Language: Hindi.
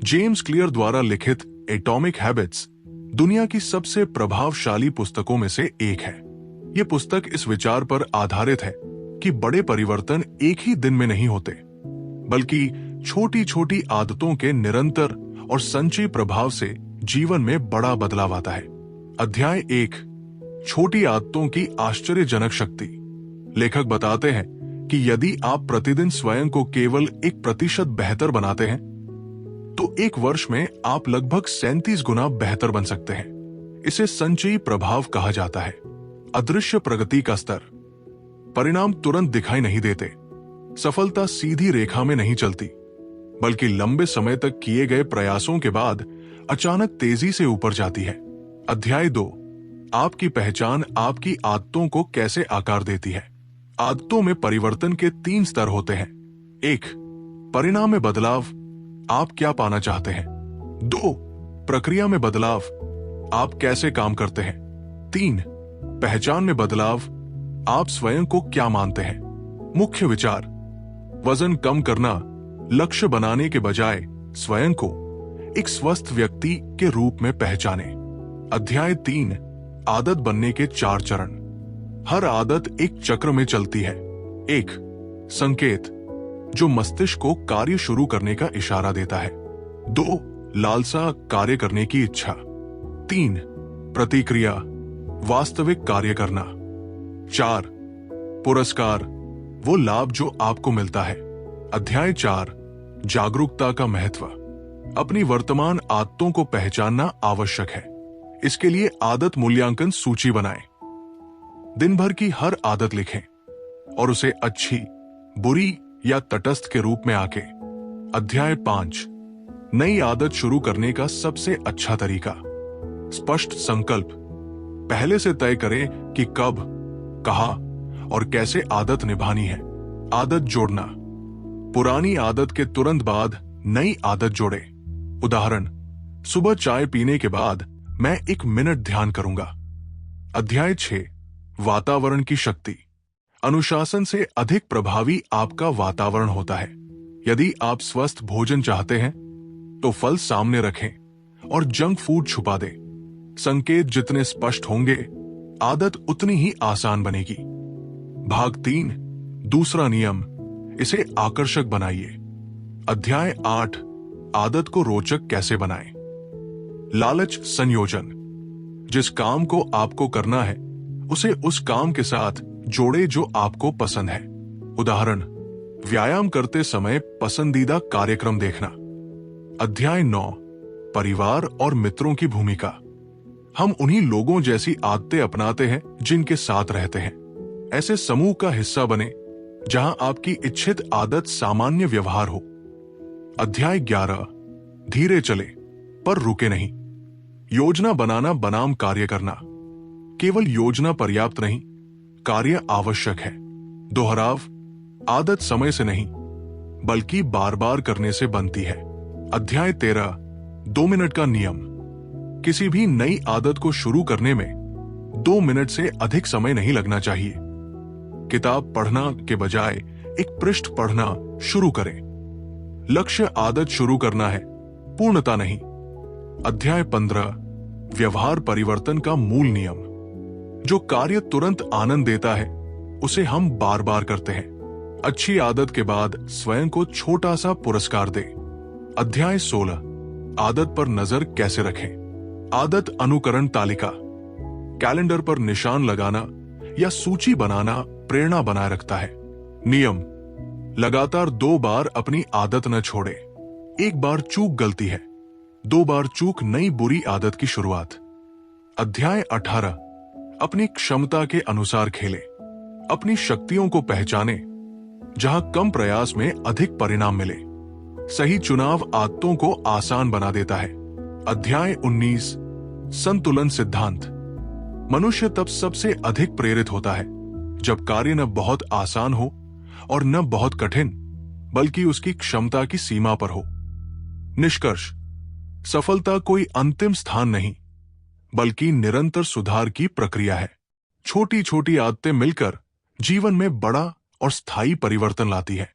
जेम्स क्लियर द्वारा लिखित एटॉमिक हैबिट्स दुनिया की सबसे प्रभावशाली पुस्तकों में से एक है। यह पुस्तक इस विचार पर आधारित है कि बड़े परिवर्तन एक ही दिन में नहीं होते, बल्कि छोटी छोटी आदतों के निरंतर और संचयी प्रभाव से जीवन में बड़ा बदलाव आता है। अध्याय 1, छोटी आदतों की आश्चर्यजनक शक्ति। लेखक बताते हैं कि यदि आप प्रतिदिन स्वयं को केवल 1% बेहतर बनाते हैं, तो एक वर्ष में आप लगभग 37 गुना बेहतर बन सकते हैं। इसे संचयी प्रभाव कहा जाता है। अदृश्य प्रगति का स्तर। परिणाम तुरंत दिखाई नहीं देते। सफलता सीधी रेखा में नहीं चलती, बल्कि लंबे समय तक किए गए प्रयासों के बाद अचानक तेजी से ऊपर जाती है। अध्याय 2, आपकी पहचान आपकी आदतों को कैसे आकार देती है। आदतों में परिवर्तन के 3 स्तर होते हैं। 1, परिणाम में बदलाव, आप क्या पाना चाहते हैं। 2, प्रक्रिया में बदलाव, आप कैसे काम करते हैं। 3, पहचान में बदलाव, आप स्वयं को क्या मानते हैं। मुख्य विचार, वजन कम करना लक्ष्य बनाने के बजाय स्वयं को एक स्वस्थ व्यक्ति के रूप में पहचाने। अध्याय 3, आदत बनने के 4 चरण। हर आदत एक चक्र में चलती है। 1, संकेत, जो मस्तिष्क को कार्य शुरू करने का इशारा देता है। 2, लालसा, कार्य करने की इच्छा। 3, प्रतिक्रिया, वास्तविक कार्य करना। 4, पुरस्कार, वो लाभ जो आपको मिलता है। अध्याय 4, जागरूकता का महत्व। अपनी वर्तमान आदतों को पहचानना आवश्यक है। इसके लिए आदत मूल्यांकन सूची बनाएं। दिन भर की हर आदत लिखें और उसे अच्छी, बुरी या तटस्थ के रूप में आंकें। अध्याय 5, नई आदत शुरू करने का सबसे अच्छा तरीका। स्पष्ट संकल्प, पहले से तय करें कि कब, कहां और कैसे आदत निभानी है। आदत जोड़ना, पुरानी आदत के तुरंत बाद नई आदत जोड़ें। उदाहरण, सुबह चाय पीने के बाद मैं 1 मिनट ध्यान करूंगा। अध्याय 6, वातावरण की शक्ति। अनुशासन से अधिक प्रभावी आपका वातावरण होता है। यदि आप स्वस्थ भोजन चाहते हैं, तो फल सामने रखें और जंक फूड छुपा दें। संकेत जितने स्पष्ट होंगे, आदत उतनी ही आसान बनेगी। भाग 3, दूसरा नियम, इसे आकर्षक बनाइए। अध्याय 8, आदत को रोचक कैसे बनाएं। लालच संयोजन, जिस काम को आपको करना है उसे उस काम के साथ जोड़े जो आपको पसंद है। उदाहरण, व्यायाम करते समय पसंदीदा कार्यक्रम देखना। अध्याय 9, परिवार और मित्रों की भूमिका। हम उन्हीं लोगों जैसी आदतें अपनाते हैं जिनके साथ रहते हैं। ऐसे समूह का हिस्सा बने जहां आपकी इच्छित आदत सामान्य व्यवहार हो। अध्याय 11, धीरे चले पर रुके नहीं। योजना बनाना बनाम कार्य करना। केवल योजना पर्याप्त नहीं, कार्य आवश्यक है। दोहराव, आदत समय से नहीं बल्कि बार बार करने से बनती है। अध्याय 13, 2 मिनट का नियम। किसी भी नई आदत को शुरू करने में 2 मिनट से अधिक समय नहीं लगना चाहिए। किताब पढ़ना के बजाय एक पृष्ठ पढ़ना शुरू करें। लक्ष्य आदत शुरू करना है, पूर्णता नहीं। अध्याय 15, व्यवहार परिवर्तन का मूल नियम। जो कार्य तुरंत आनंद देता है उसे हम बार बार करते हैं। अच्छी आदत के बाद स्वयं को छोटा सा पुरस्कार दें। अध्याय 16, आदत पर नजर कैसे रखें। आदत अनुकरण तालिका। कैलेंडर पर निशान लगाना या सूची बनाना प्रेरणा बनाए रखता है। नियम, लगातार 2 बार अपनी आदत न छोड़े। 1 बार चूक गलती है, 2 बार चूक नई बुरी आदत की शुरुआत। अध्याय 18, अपनी क्षमता के अनुसार खेलें। अपनी शक्तियों को पहचानें, जहां कम प्रयास में अधिक परिणाम मिले। सही चुनाव आदतों को आसान बना देता है। अध्याय 19, संतुलन सिद्धांत। मनुष्य तब सबसे अधिक प्रेरित होता है जब कार्य न बहुत आसान हो और न बहुत कठिन, बल्कि उसकी क्षमता की सीमा पर हो। निष्कर्ष, सफलता कोई अंतिम स्थान नहीं, बल्कि निरंतर सुधार की प्रक्रिया है। छोटी छोटी आदतें मिलकर जीवन में बड़ा और स्थायी परिवर्तन लाती है।